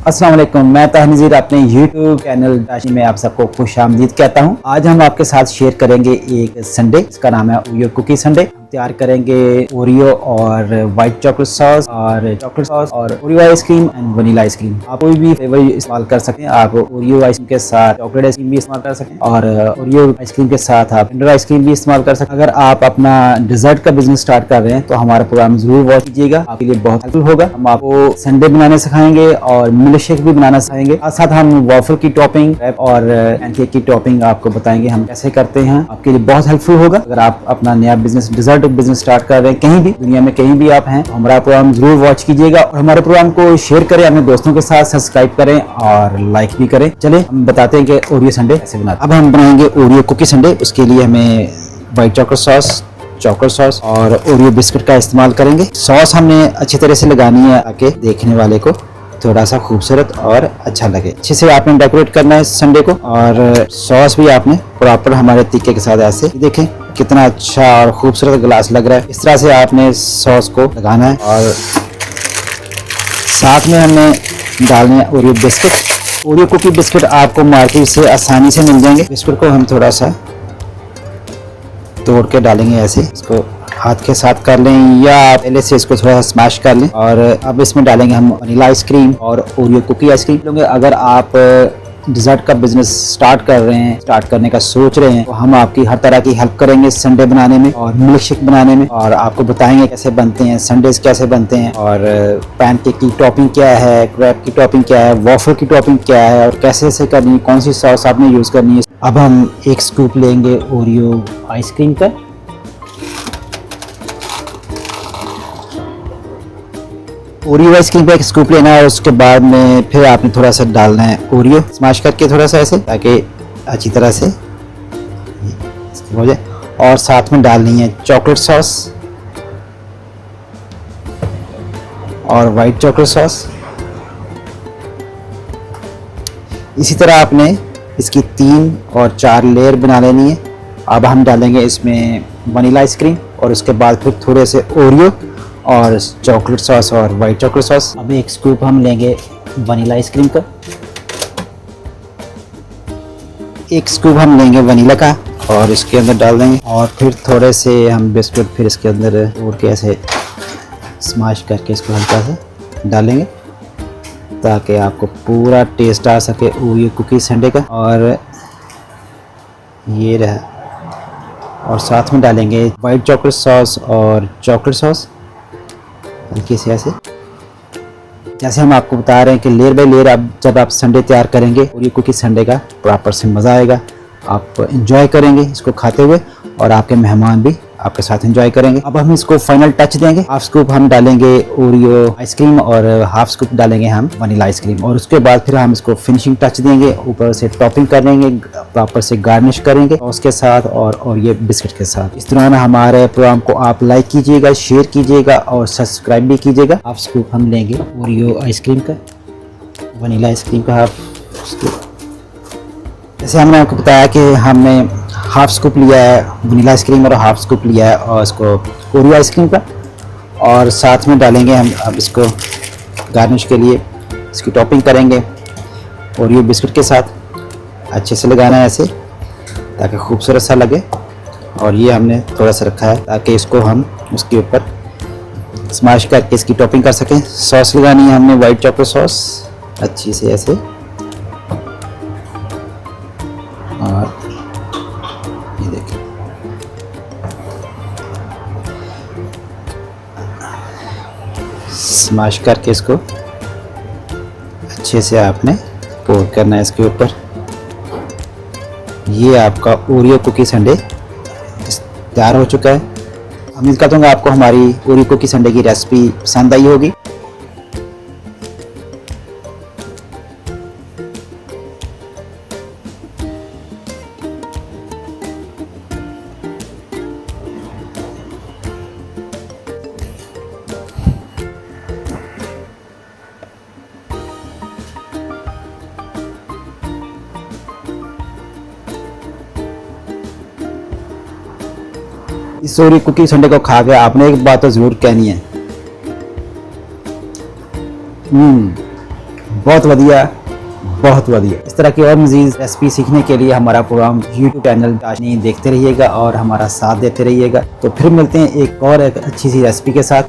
अस्सलाम वालेकुम, मैं तहनीज़ीर अपने YouTube चैनल दाशी में आप सबको खुशामदीद कहता हूं। आज हम आपके साथ शेयर करेंगे एक संडे, इसका नाम है ओरियो कुकी संडे। तैयार करेंगे ओरियो और व्हाइट चॉकलेट सॉस और Oreo ice cream and vanilla ice cream. आप कोई भी फ्लेवर इस्तेमाल कर सकते हैं। आप ओरियो आइसक्रीम के साथ चॉकलेट आइसक्रीम भी इस्तेमाल कर सकते हैं और ओरियो आइसक्रीम के साथ आप किंडर आइसक्रीम भी इस्तेमाल कर सकते हैं। अगर आप अपना डिजर्ट का बिजनेस स्टार्ट कर रहे हैं तो हमारा प्रोग्राम जरूर वॉच कीजिएगा, आपके लिए बहुत हेल्पफुल होगा। हम आपको संडे बनाने सिखाएंगे और मिल्क शेक भी बनाना सिखाएंगे। साथ हम वॉफल की टॉपिंग और पैनकेक की टॉपिंग आपको बताएंगे हम कैसे करते हैं। आपके लिए बहुत हेल्पफुल होगा अगर आप अपना नया बिजनेस डिजर्ट बिजनेस स्टार्ट कर रहे हैं, कहीं भी दुनिया में कहीं भी आप हैं। हमारा प्रोग्राम जरूर वॉच कीजिएगा और हमारे प्रोग्राम को शेयर करें, अपने दोस्तों के साथ सब्सक्राइब करें और लाइक भी करें। चलिए हम बताते हैं कि ओरियो संडे कैसे बनाते हैं। अब हम बनाएंगे ओरियो कुकी संडे। उसके लिए हमें व्हाइट चॉकलेट सॉस और ओरियो बिस्किट का इस्तेमाल करेंगे। सॉस हमने अच्छी तरह से लगानी है ताकि देखने वाले को थोड़ा सा खूबसूरत और अच्छा लगे। अच्छे से आपने डेकोरेट करना है संडे को और सॉस भी आपने प्रॉपर हमारे तीखे के साथ ऐसे देखें कितना अच्छा और खूबसूरत ग्लास लग रहा है। इस तरह से आपने सॉस को लगाना है और साथ में हमने डालने हैं Oreo biscuit. Oreo cookie biscuit आपको मार्केट से आसानी से मिल जाएंगे। बिस्किट को हम थोड़ा सा तोड़ के डालेंगे, ऐसे इसको हाथ के साथ कर लें या आप पहले से इसको थोड़ा सा स्मैश कर लें। और अब इसमें डालेंगे हम वनीला आइसक्रीम और ओरियो कुकी आइसक्रीम। अगर आप डिजर्ट का बिजनेस स्टार्ट कर रहे हैं, स्टार्ट करने का सोच रहे हैं, तो हम आपकी हर तरह की हेल्प करेंगे संडे बनाने में और मिल्क शेक बनाने में, और आपको बताएंगे कैसे बनते हैं संडेज, कैसे बनते हैं और पैनकेक की टॉपिंग क्या है, क्रैब की टॉपिंग क्या है, वॉफल की टॉपिंग क्या है और कैसे करनी है, कौन सी सॉस आपने यूज करनी है। अब हम एक स्कूप लेंगे ओरियो आइसक्रीम का। ओरियो आइसक्रीम का एक स्कूप लेना है और उसके बाद में फिर आपने थोड़ा सा डालना है ओरियो स्मैश करके थोड़ा सा ऐसे, ताकि अच्छी तरह से हो जाए। और साथ में डालनी है चॉकलेट सॉस और वाइट चॉकलेट सॉस। इसी तरह आपने इसकी 3 और 4 लेयर बना लेनी है। अब हम डालेंगे इसमें वनीला आइसक्रीम और उसके बाद फिर थोड़े से ओरियो और चॉकलेट सॉस और वाइट चॉकलेट सॉस। अब एक स्कूप हम लेंगे वनीला आइसक्रीम का, एक स्कूप हम लेंगे वनीला का और इसके अंदर डाल देंगे और फिर थोड़े से हम बिस्कुट फिर इसके अंदर तोड़ के ऐसे स्मैश करके इसको हल्का सा डालेंगे ताकि आपको पूरा टेस्ट आ सके ओरियो कुकी संडे का। और ये रहा, और साथ में डालेंगे वाइट चॉकलेट सॉस और चॉकलेट सॉस हल्के से ऐसे। जैसे हम आपको बता रहे हैं कि लेयर बाय लेयर अब जब आप संडे तैयार करेंगे ओरियो कुकी संडे का प्रॉपर से मज़ा आएगा, आप एंजॉय करेंगे इसको खाते हुए और आपके मेहमान भी आपके साथ एंजॉय करेंगे। अब हम इसको फाइनल टच देंगे। हाफ स्कूप हम डालेंगे ओरियो आइसक्रीम और हाफ स्कूप डालेंगे हम वनीला आइसक्रीम और उसके बाद फिर हम इसको फिनिशिंग टच देंगे, ऊपर से टॉपिंग करेंगे, प्रॉपर से गार्निश करेंगे उसके साथ और ये बिस्किट के साथ। इस तरह हमारे प्रोग्राम को आप लाइक कीजिएगा, शेयर कीजिएगा और सब्सक्राइब भी कीजिएगा। हाफ स्कूप हम लेंगे ओरियो आइसक्रीम का, वनीला आइसक्रीम का हाफ स्कूप। जैसे हमने आपको बताया कि हमने हाफ स्कूप लिया है वनीला आइसक्रीम और हाफ स्कूप लिया है और इसको ओरियो आइसक्रीम का, और साथ में डालेंगे हम अब इसको गार्निश के लिए इसकी टॉपिंग करेंगे ओरियो बिस्किट के साथ। अच्छे से लगाना है ऐसे ताकि खूबसूरत सा लगे। और ये हमने थोड़ा सा रखा है ताकि इसको हम उसके ऊपर स्मैश करके इसकी टॉपिंग कर सकें। सॉस लगानी है हमने वाइट चॉकलेट सॉस अच्छी से ऐसे, और ये देखिए स्मैश करके इसको अच्छे से आपने पोर करना है इसके ऊपर। ये आपका ओरियो कुकी संडे तैयार हो चुका है। उम्मीद करता हूँ आपको हमारी ओरियो कुकी संडे की रेसिपी पसंद आई होगी। इस ओरियो कुकी संडे को खा के आपने एक बात तो जरूर कहनी है, बहुत वधिया, बहुत वधिया। इस तरह की और मज़ीद रेसिपी सीखने के लिए हमारा प्रोग्राम यूट्यूब चैनल चाशनी देखते रहिएगा और हमारा साथ देते रहिएगा। तो फिर मिलते हैं एक और अच्छी सी रेसिपी के साथ।